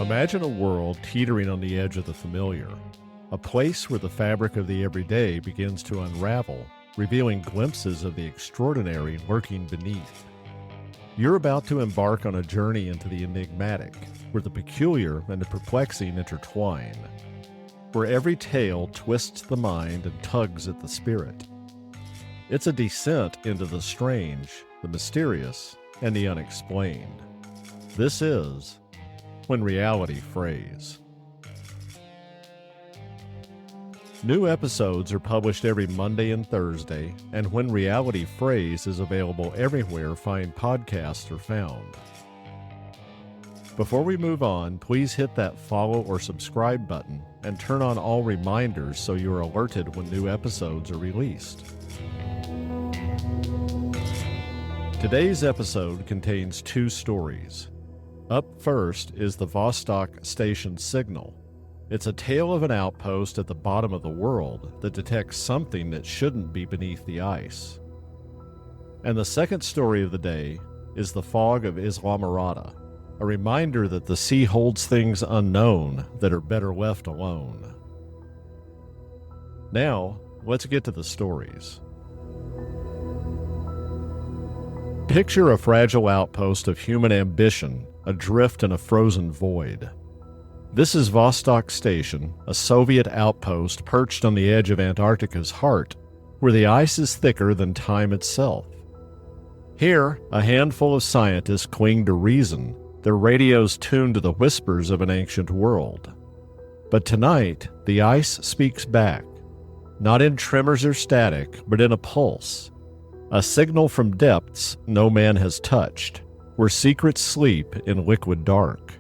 Imagine a world teetering on the edge of the familiar, a place where the fabric of the everyday begins to unravel, revealing glimpses of the extraordinary lurking beneath. You're about to embark on a journey into the enigmatic, where the peculiar and the perplexing intertwine, where every tale twists the mind and tugs at the spirit. It's a descent into the strange, the mysterious, and the unexplained. This is When Reality Frays. New episodes are published every Monday and Thursday, and When Reality Frays is available everywhere fine podcasts are found. Before we move on, please hit that follow or subscribe button and turn on all reminders so you're alerted when new episodes are released. Today's episode contains two stories. Up first is the Vostok Station Signal. It's a tale of an outpost at the bottom of the world that detects something that shouldn't be beneath the ice. And the second story of the day is the Fog of Islamorada, a reminder that the sea holds things unknown that are better left alone. Now, let's get to the stories. Picture a fragile outpost of human ambition adrift in a frozen void. This is Vostok Station, a Soviet outpost perched on the edge of Antarctica's heart, where the ice is thicker than time itself. Here, a handful of scientists cling to reason, their radios tuned to the whispers of an ancient world. But tonight, the ice speaks back, not in tremors or static, but in a pulse, a signal from depths no man has touched, where secrets sleep in liquid dark.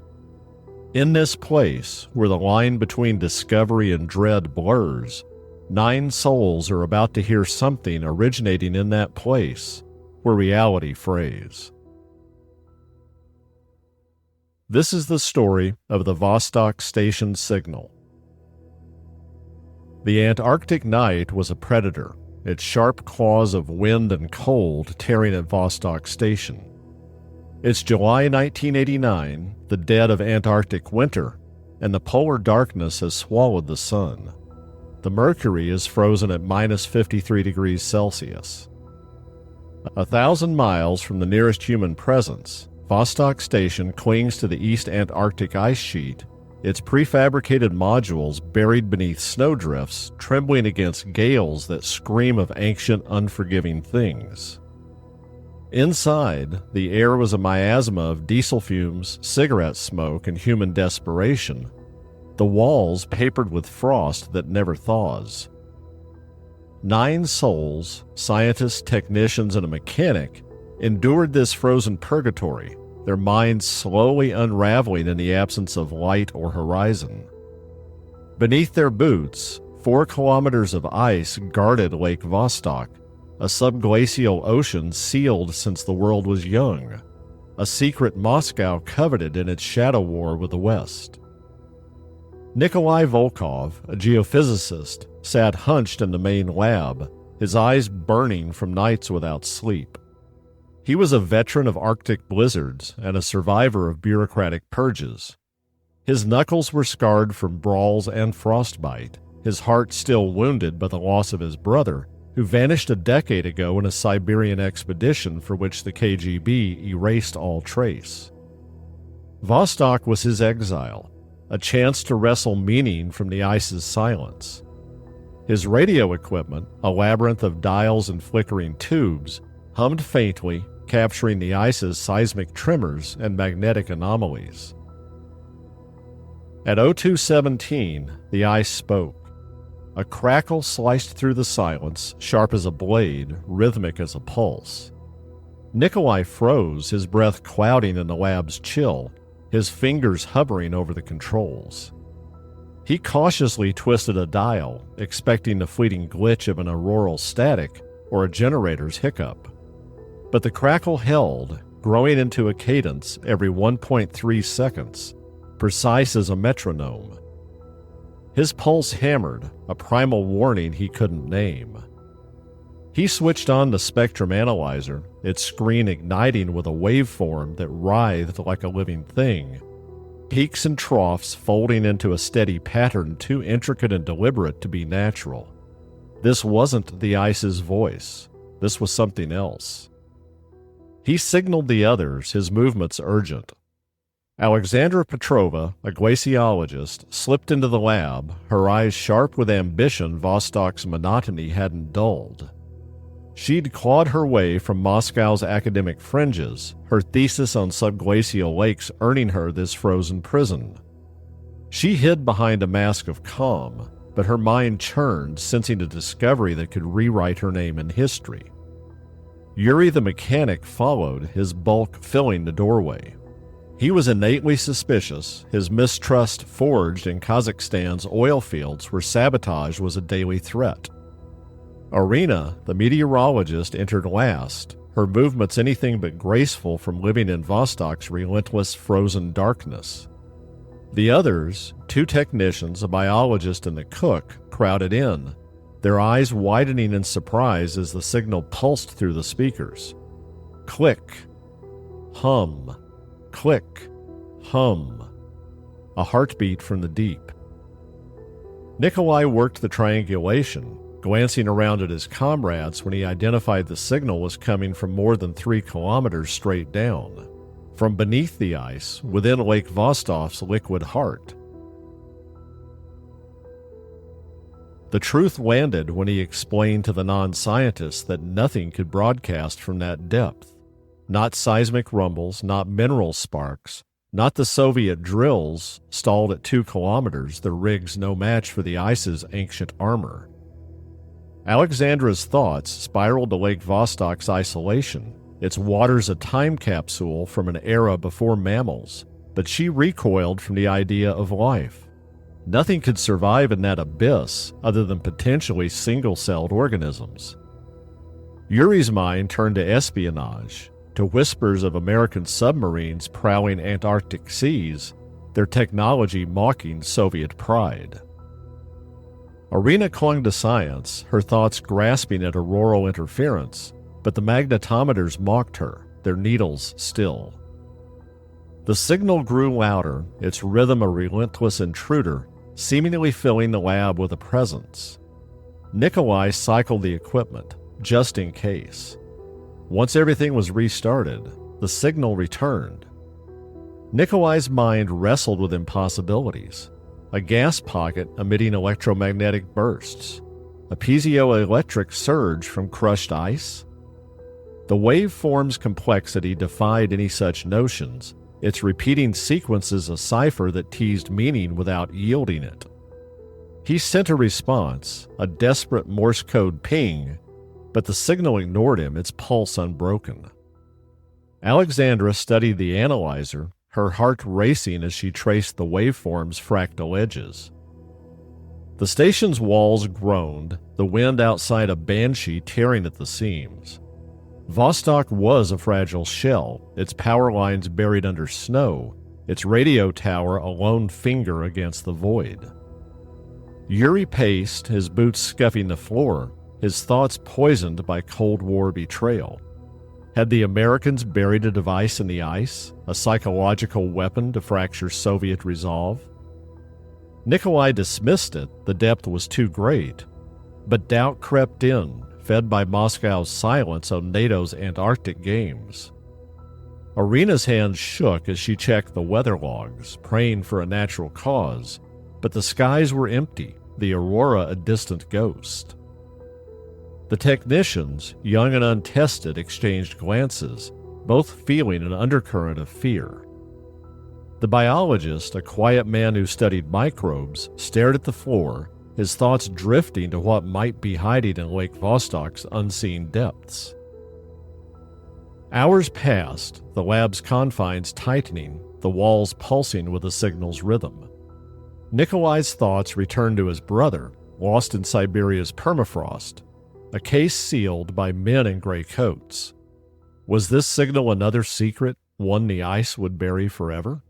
In this place, where the line between discovery and dread blurs, 9 souls are about to hear something originating in that place, where reality frays. This is the story of the Vostok Station Signal. The Antarctic night was a predator, its sharp claws of wind and cold tearing at Vostok Station. It's July 1989, the dead of Antarctic winter, and the polar darkness has swallowed the sun. The mercury is frozen at minus 53 degrees Celsius. 1,000 miles from the nearest human presence, Vostok Station clings to the East Antarctic ice sheet, its prefabricated modules buried beneath snowdrifts, trembling against gales that scream of ancient, unforgiving things. Inside, the air was a miasma of diesel fumes, cigarette smoke, and human desperation, the walls papered with frost that never thaws. 9 souls, scientists, technicians, and a mechanic, endured this frozen purgatory, their minds slowly unraveling in the absence of light or horizon. Beneath their boots, 4 kilometers of ice guarded Lake Vostok, a subglacial ocean sealed since the world was young, a secret Moscow coveted in its shadow war with the West. Nikolai Volkov, a geophysicist, sat hunched in the main lab, his eyes burning from nights without sleep. He was a veteran of Arctic blizzards and a survivor of bureaucratic purges. His knuckles were scarred from brawls and frostbite, his heart still wounded by the loss of his brother, who vanished a decade ago in a Siberian expedition for which the KGB erased all trace. Vostok was his exile, a chance to wrestle meaning from the ice's silence. His radio equipment, a labyrinth of dials and flickering tubes, hummed faintly, capturing the ice's seismic tremors and magnetic anomalies. At 02:17, the ice spoke. A crackle sliced through the silence, sharp as a blade, rhythmic as a pulse. Nikolai froze, his breath clouding in the lab's chill, his fingers hovering over the controls. He cautiously twisted a dial, expecting the fleeting glitch of an auroral static or a generator's hiccup. But the crackle held, growing into a cadence every 1.3 seconds, precise as a metronome. His pulse hammered, a primal warning he couldn't name. He switched on the spectrum analyzer, its screen igniting with a waveform that writhed like a living thing, peaks and troughs folding into a steady pattern too intricate and deliberate to be natural. This wasn't the ice's voice. This was something else. He signaled the others, his movements urgent. Alexandra Petrova, a glaciologist, slipped into the lab, her eyes sharp with ambition Vostok's monotony hadn't dulled. She'd clawed her way from Moscow's academic fringes, her thesis on subglacial lakes earning her this frozen prison. She hid behind a mask of calm, but her mind churned, sensing a discovery that could rewrite her name in history. Yuri the mechanic followed, his bulk filling the doorway. He was innately suspicious, his mistrust forged in Kazakhstan's oil fields where sabotage was a daily threat. Irina, the meteorologist, entered last, her movements anything but graceful from living in Vostok's relentless frozen darkness. The others, 2 technicians, a biologist and a cook, crowded in, their eyes widening in surprise as the signal pulsed through the speakers. Click. Hum. Click. Hum. A heartbeat from the deep. Nikolai worked the triangulation, glancing around at his comrades when he identified the signal was coming from more than 3 kilometers straight down, from beneath the ice, within Lake Vostok's liquid heart. The truth landed when he explained to the non-scientists that nothing could broadcast from that depth. Not seismic rumbles, not mineral sparks, not the Soviet drills stalled at 2 kilometers, their rigs no match for the ice's ancient armor. Alexandra's thoughts spiraled to Lake Vostok's isolation, its waters a time capsule from an era before mammals, but she recoiled from the idea of life. Nothing could survive in that abyss other than potentially single-celled organisms. Yuri's mind turned to espionage, to whispers of American submarines prowling Antarctic seas, their technology mocking Soviet pride. Irina clung to science, her thoughts grasping at auroral interference, but the magnetometers mocked her, their needles still. The signal grew louder, its rhythm a relentless intruder, seemingly filling the lab with a presence. Nikolai cycled the equipment, just in case. Once everything was restarted, the signal returned. Nikolai's mind wrestled with impossibilities. A gas pocket emitting electromagnetic bursts, a piezoelectric surge from crushed ice. The waveform's complexity defied any such notions, its repeating sequences a cipher that teased meaning without yielding it. He sent a response, a desperate Morse code ping, but the signal ignored him, its pulse unbroken. Alexandra studied the analyzer, her heart racing as she traced the waveform's fractal edges. The station's walls groaned, the wind outside a banshee tearing at the seams. Vostok was a fragile shell, its power lines buried under snow, its radio tower a lone finger against the void. Yuri paced, his boots scuffing the floor, his thoughts poisoned by Cold War betrayal. Had the Americans buried a device in the ice, a psychological weapon to fracture Soviet resolve? Nikolai dismissed it, the depth was too great. But doubt crept in, fed by Moscow's silence on NATO's Antarctic games. Irina's hands shook as she checked the weather logs, praying for a natural cause, but the skies were empty, the aurora a distant ghost. The technicians, young and untested, exchanged glances, both feeling an undercurrent of fear. The biologist, a quiet man who studied microbes, stared at the floor, his thoughts drifting to what might be hiding in Lake Vostok's unseen depths. Hours passed, the lab's confines tightening, the walls pulsing with the signal's rhythm. Nikolai's thoughts returned to his brother, lost in Siberia's permafrost, a case sealed by men in gray coats. Was this signal another secret, one the ice would bury forever?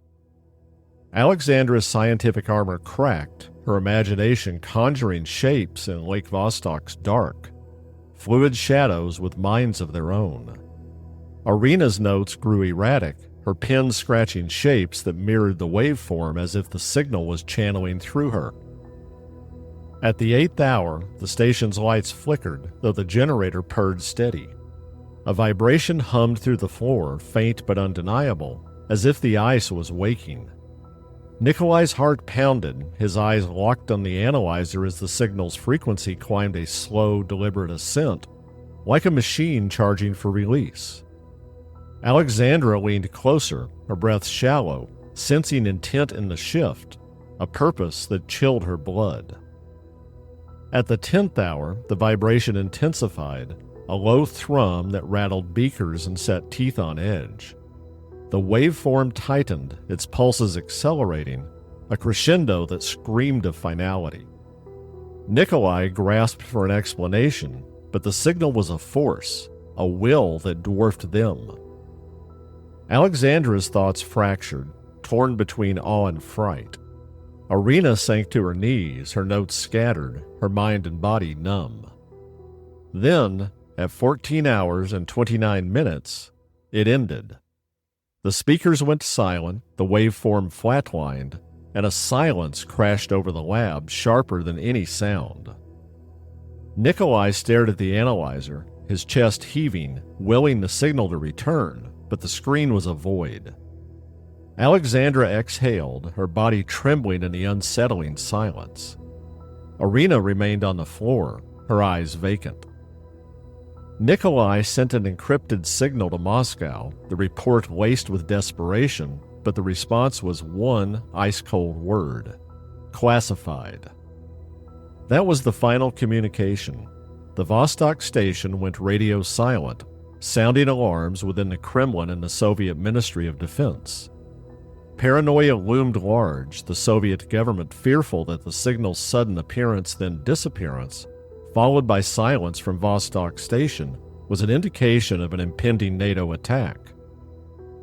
Alexandra's scientific armor cracked, her imagination conjuring shapes in Lake Vostok's dark. fluid shadows with minds of their own. Irina's notes grew erratic, her pen scratching shapes that mirrored the waveform as if the signal was channeling through her. At the 8th hour, the station's lights flickered, though the generator purred steady. A vibration hummed through the floor, faint but undeniable, as if the ice was waking. Nikolai's heart pounded, his eyes locked on the analyzer as the signal's frequency climbed a slow, deliberate ascent, like a machine charging for release. Alexandra leaned closer, her breath shallow, sensing intent in the shift, a purpose that chilled her blood. At the 10th hour, the vibration intensified, a low thrum that rattled beakers and set teeth on edge. The waveform tightened, its pulses accelerating, a crescendo that screamed of finality. Nikolai grasped for an explanation, but the signal was a force, a will that dwarfed them. Alexandra's thoughts fractured, torn between awe and fright. Irina sank to her knees, her notes scattered, her mind and body numb. Then, at 14 hours and 29 minutes, it ended. The speakers went silent, the waveform flatlined, and a silence crashed over the lab, sharper than any sound. Nikolai stared at the analyzer, his chest heaving, willing the signal to return, but the screen was a void. Alexandra exhaled, her body trembling in the unsettling silence. Irina remained on the floor, her eyes vacant. Nikolai sent an encrypted signal to Moscow, the report laced with desperation, but the response was one ice-cold word: classified. That was the final communication. The Vostok station went radio silent, sounding alarms within the Kremlin and the Soviet Ministry of Defense. Paranoia loomed large, the Soviet government fearful that the signal's sudden appearance then disappearance, followed by silence from Vostok Station, was an indication of an impending NATO attack.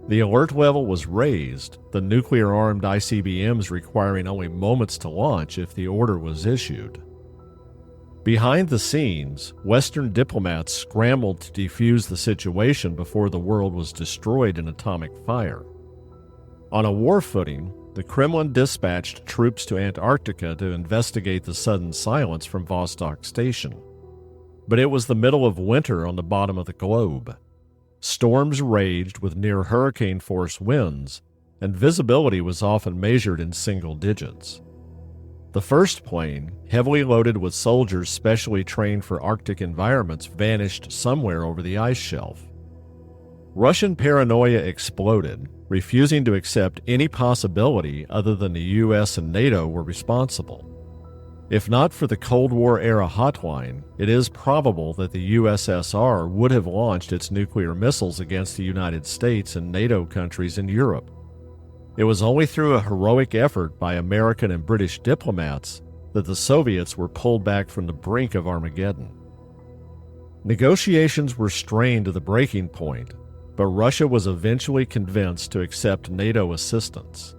The alert level was raised, the nuclear-armed ICBMs requiring only moments to launch if the order was issued. Behind the scenes, Western diplomats scrambled to defuse the situation before the world was destroyed in atomic fire. On a war footing, the Kremlin dispatched troops to Antarctica to investigate the sudden silence from Vostok Station. But it was the middle of winter on the bottom of the globe. Storms raged with near hurricane-force winds, and visibility was often measured in single digits. The first plane, heavily loaded with soldiers specially trained for Arctic environments, vanished somewhere over the ice shelf. Russian paranoia exploded, refusing to accept any possibility other than the U.S. and NATO were responsible. If not for the Cold War-era hotline, it is probable that the USSR would have launched its nuclear missiles against the United States and NATO countries in Europe. It was only through a heroic effort by American and British diplomats that the Soviets were pulled back from the brink of Armageddon. Negotiations were strained to the breaking point, but Russia was eventually convinced to accept NATO assistance.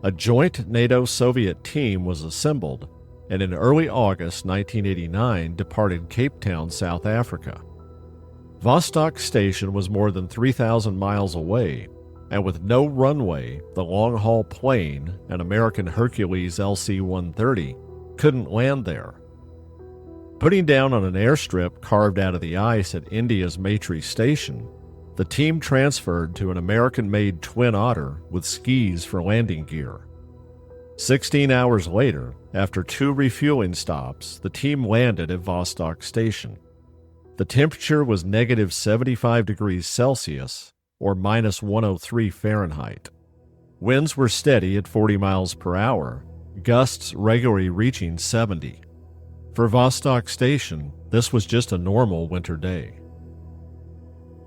A joint NATO-Soviet team was assembled, and in early August 1989 departed Cape Town, South Africa. Vostok Station was more than 3,000 miles away, and with no runway, the long-haul plane, an American Hercules LC-130, couldn't land there. Putting down on an airstrip carved out of the ice at India's Maitree Station, the team transferred to an American-made Twin Otter with skis for landing gear. 16 hours later, after 2 refueling stops, the team landed at Vostok Station. The temperature was negative 75 degrees Celsius, or minus 103 Fahrenheit. Winds were steady at 40 miles per hour, gusts regularly reaching 70. For Vostok Station, this was just a normal winter day.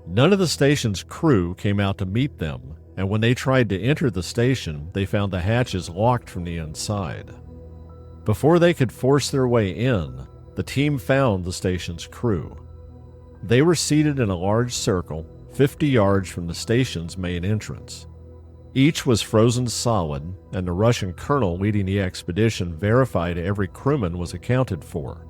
None of the station's crew came out to meet them, and when they tried to enter the station, they found the hatches locked from the inside. Before they could force their way in, the team found the station's crew. They were seated in a large circle, 50 yards from the station's main entrance. Each was frozen solid, and the Russian colonel leading the expedition verified every crewman was accounted for.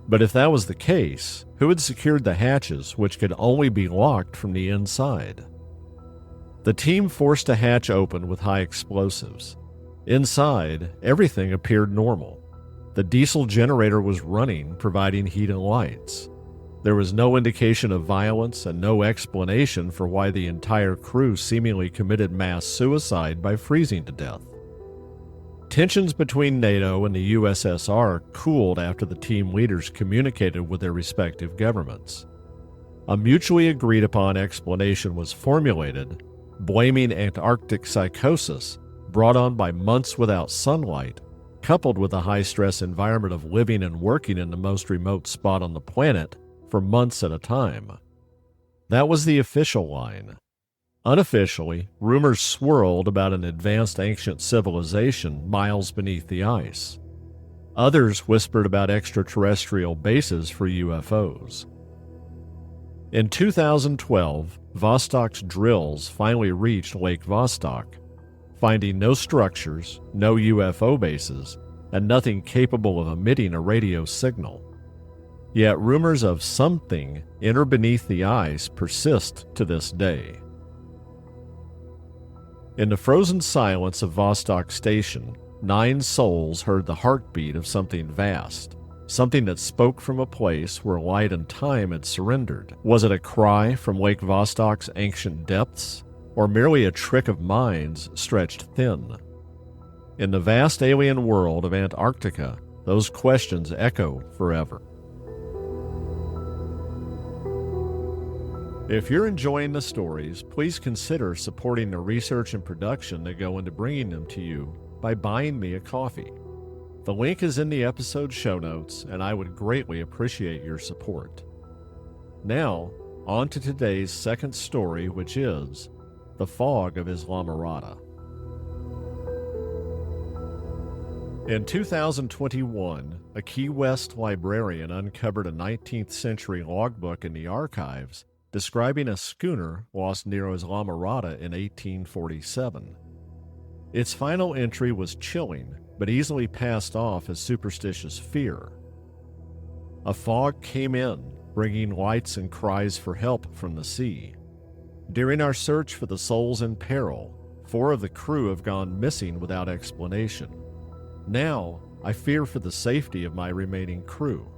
But if that was the case, who had secured the hatches, which could only be locked from the inside? The team forced a hatch open with high explosives. Inside, everything appeared normal. The diesel generator was running, providing heat and lights. There was no indication of violence and no explanation for why the entire crew seemingly committed mass suicide by freezing to death. Tensions between NATO and the USSR cooled after the team leaders communicated with their respective governments. A mutually agreed-upon explanation was formulated, blaming Antarctic psychosis brought on by months without sunlight, coupled with the high-stress environment of living and working in the most remote spot on the planet for months at a time. That was the official line. Unofficially, rumors swirled about an advanced ancient civilization miles beneath the ice. Others whispered about extraterrestrial bases for UFOs. In 2012, Vostok's drills finally reached Lake Vostok, finding no structures, no UFO bases, and nothing capable of emitting a radio signal. Yet rumors of something inner beneath the ice persist to this day. In the frozen silence of Vostok Station, 9 souls heard the heartbeat of something vast, something that spoke from a place where light and time had surrendered. Was it a cry from Lake Vostok's ancient depths, or merely a trick of minds stretched thin? In the vast alien world of Antarctica, those questions echo forever. If you're enjoying the stories, please consider supporting the research and production that go into bringing them to you by buying me a coffee. The link is in the episode show notes, and I would greatly appreciate your support. Now, on to today's second story, which is the Fog of Islamorada. In 2021, a Key West librarian uncovered a 19th century logbook in the archives describing a schooner lost near Islamorada in 1847. Its final entry was chilling, but easily passed off as superstitious fear. A fog came in, bringing lights and cries for help from the sea. During our search for the souls in peril, 4 of the crew have gone missing without explanation. Now, I fear for the safety of my remaining crew.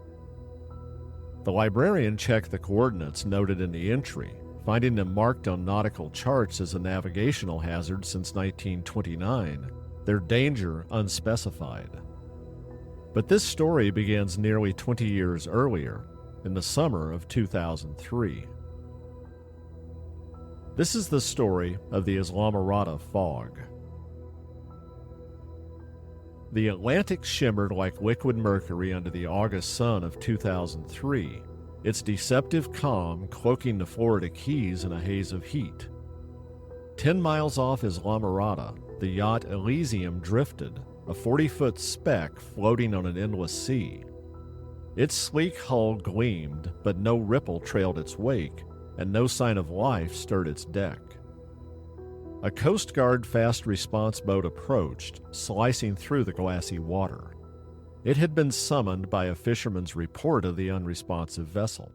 The librarian checked the coordinates noted in the entry, finding them marked on nautical charts as a navigational hazard since 1929, their danger unspecified. But this story begins nearly 20 years earlier, in the summer of 2003. This is the story of the Islamorada fog. The Atlantic shimmered like liquid mercury under the August sun of 2003, its deceptive calm cloaking the Florida Keys in a haze of heat. 10 miles off Islamorada, the yacht Elysium drifted, a 40-foot speck floating on an endless sea. Its sleek hull gleamed, but no ripple trailed its wake, and no sign of life stirred its deck. A Coast Guard fast response boat approached, slicing through the glassy water. It had been summoned by a fisherman's report of the unresponsive vessel.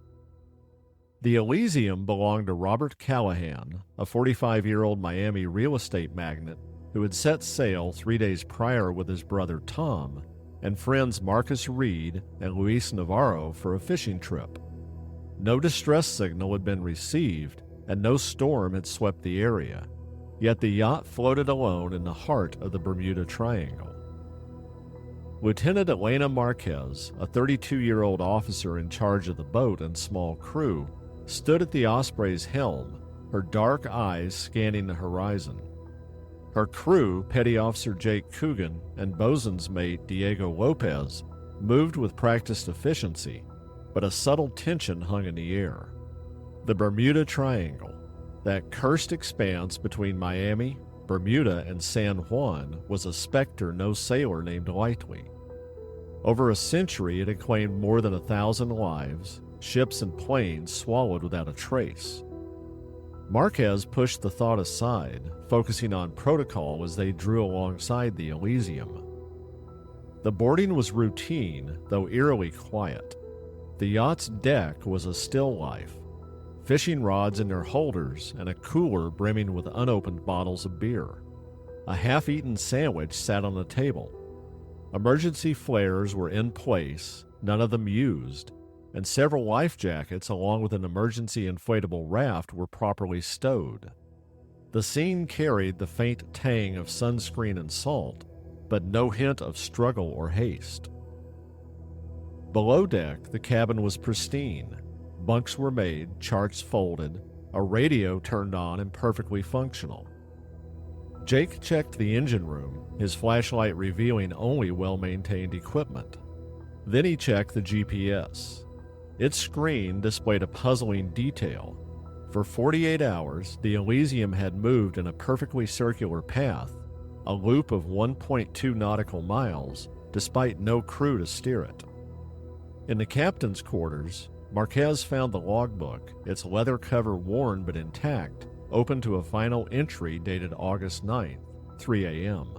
The Elysium belonged to Robert Callahan, a 45-year-old Miami real estate magnate who had set sail 3 days prior with his brother Tom and friends Marcus Reed and Luis Navarro for a fishing trip. No distress signal had been received, and no storm had swept the area. Yet the yacht floated alone in the heart of the Bermuda Triangle. Lieutenant Elena Marquez, a 32-year-old officer in charge of the boat and small crew, stood at the Osprey's helm, her dark eyes scanning the horizon. Her crew, Petty Officer Jake Coogan and bosun's mate Diego Lopez, moved with practiced efficiency, but a subtle tension hung in the air. The Bermuda Triangle, that cursed expanse between Miami, Bermuda, and San Juan, was a specter no sailor named lightly. Over a century, it had claimed more than 1,000 lives, ships and planes swallowed without a trace. Marquez pushed the thought aside, focusing on protocol as they drew alongside the Elysium. The boarding was routine, though eerily quiet. The yacht's deck was a still life, fishing rods in their holders and a cooler brimming with unopened bottles of beer. A half-eaten sandwich sat on the table. Emergency flares were in place, none of them used, and several life jackets along with an emergency inflatable raft were properly stowed. The scene carried the faint tang of sunscreen and salt, but no hint of struggle or haste. Below deck, the cabin was pristine. Bunks were made, charts folded, a radio turned on and perfectly functional. Jake checked the engine room, his flashlight revealing only well-maintained equipment. Then he checked the GPS. Its screen displayed a puzzling detail. For 48 hours, the Elysium had moved in a perfectly circular path, a loop of 1.2 nautical miles, despite no crew to steer it. In the captain's quarters, Marquez found the logbook, its leather cover worn but intact, open to a final entry dated August 9th, 3 a.m.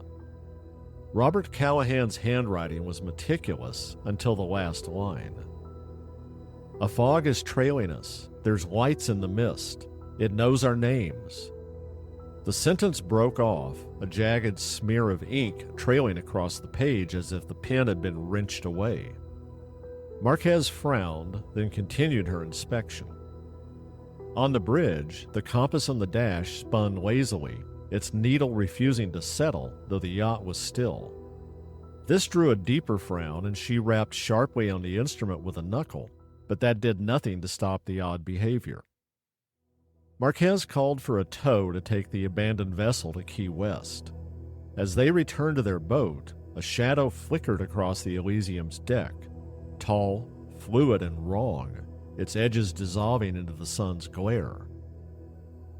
Robert Callahan's handwriting was meticulous until the last line. A fog is trailing us. There's lights in the mist. It knows our names. The sentence broke off, a jagged smear of ink trailing across the page as if the pen had been wrenched away. Marquez frowned, then continued her inspection. On the bridge, the compass on the dash spun lazily, its needle refusing to settle, though the yacht was still. This drew a deeper frown, and she rapped sharply on the instrument with a knuckle, but that did nothing to stop the odd behavior. Marquez called for a tow to take the abandoned vessel to Key West. As they returned to their boat, a shadow flickered across the Elysium's deck, tall, fluid, and wrong, its edges dissolving into the sun's glare.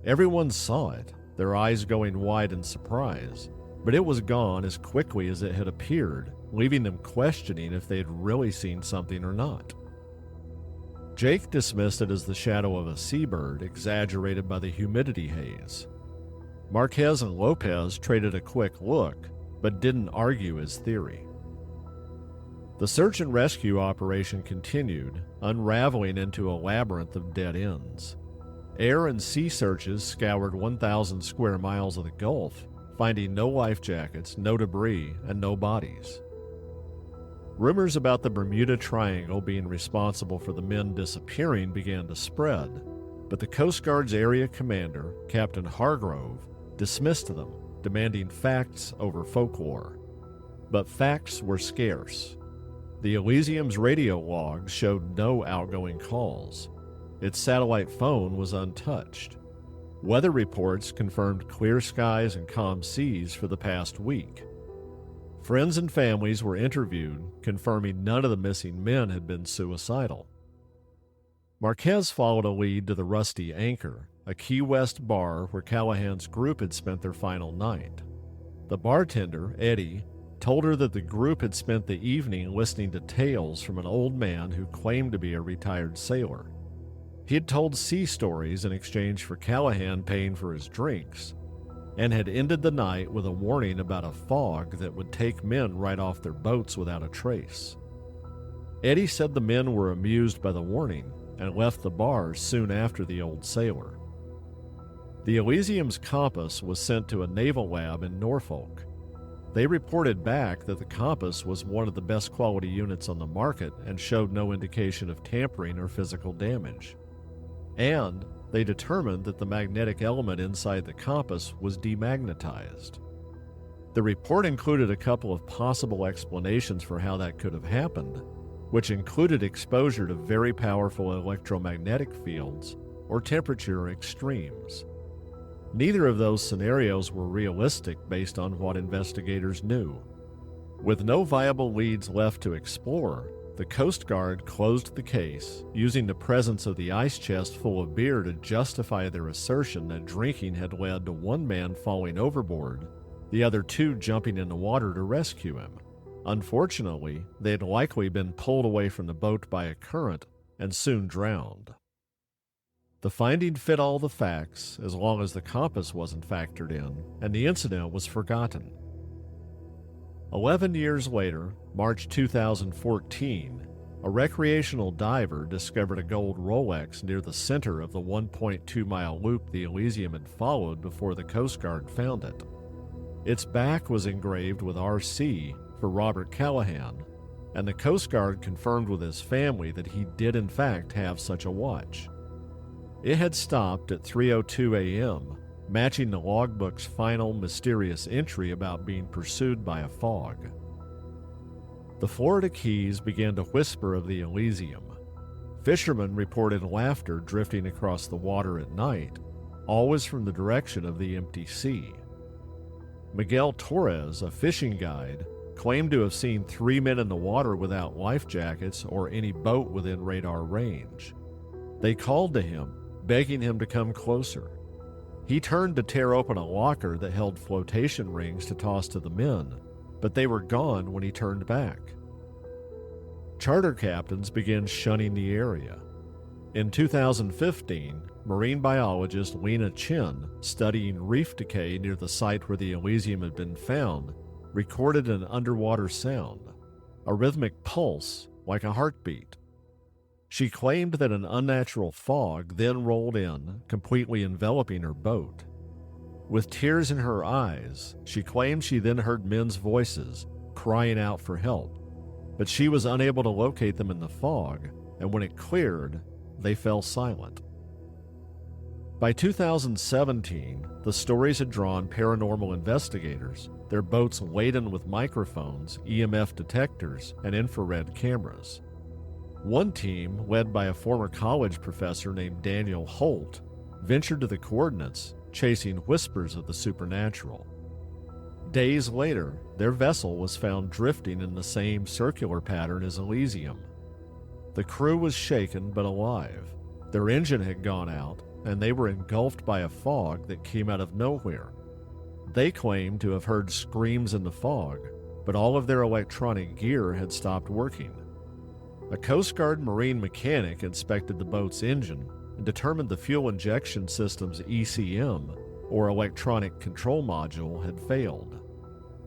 Everyone saw it, their eyes going wide in surprise, but it was gone as quickly as it had appeared, leaving them questioning if they had really seen something or not. Jake dismissed it as the shadow of a seabird, exaggerated by the humidity haze. Marquez and Lopez traded a quick look, but didn't argue his theory. The search and rescue operation continued, unraveling into a labyrinth of dead ends. Air and sea searches scoured 1,000 square miles of the Gulf, finding no life jackets, no debris, and no bodies. Rumors about the Bermuda Triangle being responsible for the men disappearing began to spread, but the Coast Guard's area commander, Captain Hargrove, dismissed them, demanding facts over folklore. But facts were scarce. The Elysium's radio logs showed no outgoing calls. Its satellite phone was untouched. Weather reports confirmed clear skies and calm seas for the past week. Friends and families were interviewed, confirming none of the missing men had been suicidal. Marquez followed a lead to the Rusty Anchor, a Key West bar where Callahan's group had spent their final night. The bartender, Eddie, told her that the group had spent the evening listening to tales from an old man who claimed to be a retired sailor. He had told sea stories in exchange for Callahan paying for his drinks, and had ended the night with a warning about a fog that would take men right off their boats without a trace. Eddie said the men were amused by the warning and left the bar soon after the old sailor. The Elysium's compass was sent to a naval lab in Norfolk. They reported back that the compass was one of the best quality units on the market and showed no indication of tampering or physical damage. And they determined that the magnetic element inside the compass was demagnetized. The report included a couple of possible explanations for how that could have happened, which included exposure to very powerful electromagnetic fields or temperature extremes. Neither of those scenarios were realistic based on what investigators knew. With no viable leads left to explore, the Coast Guard closed the case, using the presence of the ice chest full of beer to justify their assertion that drinking had led to one man falling overboard, the other two jumping in the water to rescue him. Unfortunately, they had likely been pulled away from the boat by a current and soon drowned. The finding fit all the facts as long as the compass wasn't factored in, and the incident was forgotten. 11 years later, March 2014, A recreational diver discovered a gold Rolex near the center of the 1.2-mile loop the Elysium had followed before the Coast Guard found it. Its back was engraved with RC for Robert Callahan, and the Coast Guard confirmed with his family that he did in fact have such a watch. It had stopped at 3:02 a.m., matching the logbook's final mysterious entry about being pursued by a fog. The Florida Keys began to whisper of the Elysium. Fishermen reported laughter drifting across the water at night, always from the direction of the empty sea. Miguel Torres, a fishing guide, claimed to have seen 3 men in the water without life jackets or any boat within radar range. They called to him, begging him to come closer. He turned to tear open a locker that held flotation rings to toss to the men, but they were gone when he turned back. Charter captains began shunning the area. In 2015, marine biologist Lena Chen, studying reef decay near the site where the Elysium had been found, recorded an underwater sound, a rhythmic pulse like a heartbeat. She claimed that an unnatural fog then rolled in, completely enveloping her boat. With tears in her eyes, she claimed she then heard men's voices, crying out for help, but she was unable to locate them in the fog, and when it cleared, they fell silent. By 2017, the stories had drawn paranormal investigators, their boats laden with microphones, EMF detectors, and infrared cameras. One team, led by a former college professor named Daniel Holt, ventured to the coordinates, chasing whispers of the supernatural. Days later, their vessel was found drifting in the same circular pattern as Elysium. The crew was shaken but alive. Their engine had gone out, and they were engulfed by a fog that came out of nowhere. They claimed to have heard screams in the fog, but all of their electronic gear had stopped working. A Coast Guard marine mechanic inspected the boat's engine and determined the fuel injection system's ECM, or electronic control module, had failed,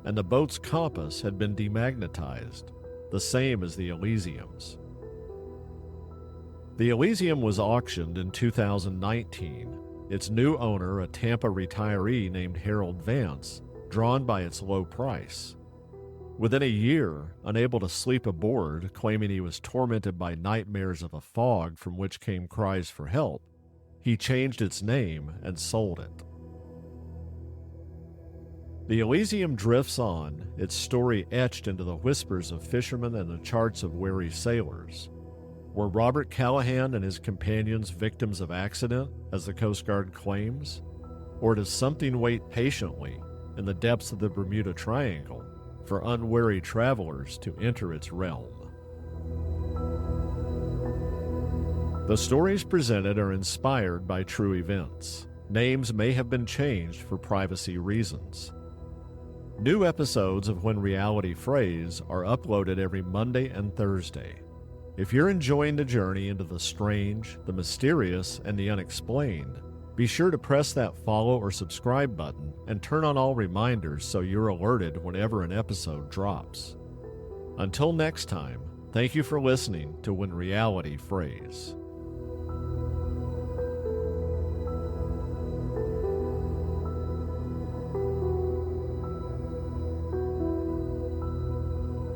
and the boat's compass had been demagnetized, the same as the Elysium's. The Elysium was auctioned in 2019. Its new owner, a Tampa retiree named Harold Vance, drawn by its low price. Within a year, unable to sleep aboard, claiming he was tormented by nightmares of a fog from which came cries for help, he changed its name and sold it. The Elysium drifts on, its story etched into the whispers of fishermen and the charts of wary sailors. Were Robert Callahan and his companions victims of accident, as the Coast Guard claims? Or does something wait patiently in the depths of the Bermuda Triangle for unwary travelers to enter its realm? The stories presented are inspired by true events. Names may have been changed for privacy reasons. New episodes of When Reality Frays are uploaded every Monday and Thursday. If you're enjoying the journey into the strange, the mysterious, and the unexplained, be sure to press that follow or subscribe button and turn on all reminders so you're alerted whenever an episode drops. Until next time, thank you for listening to When Reality Frays.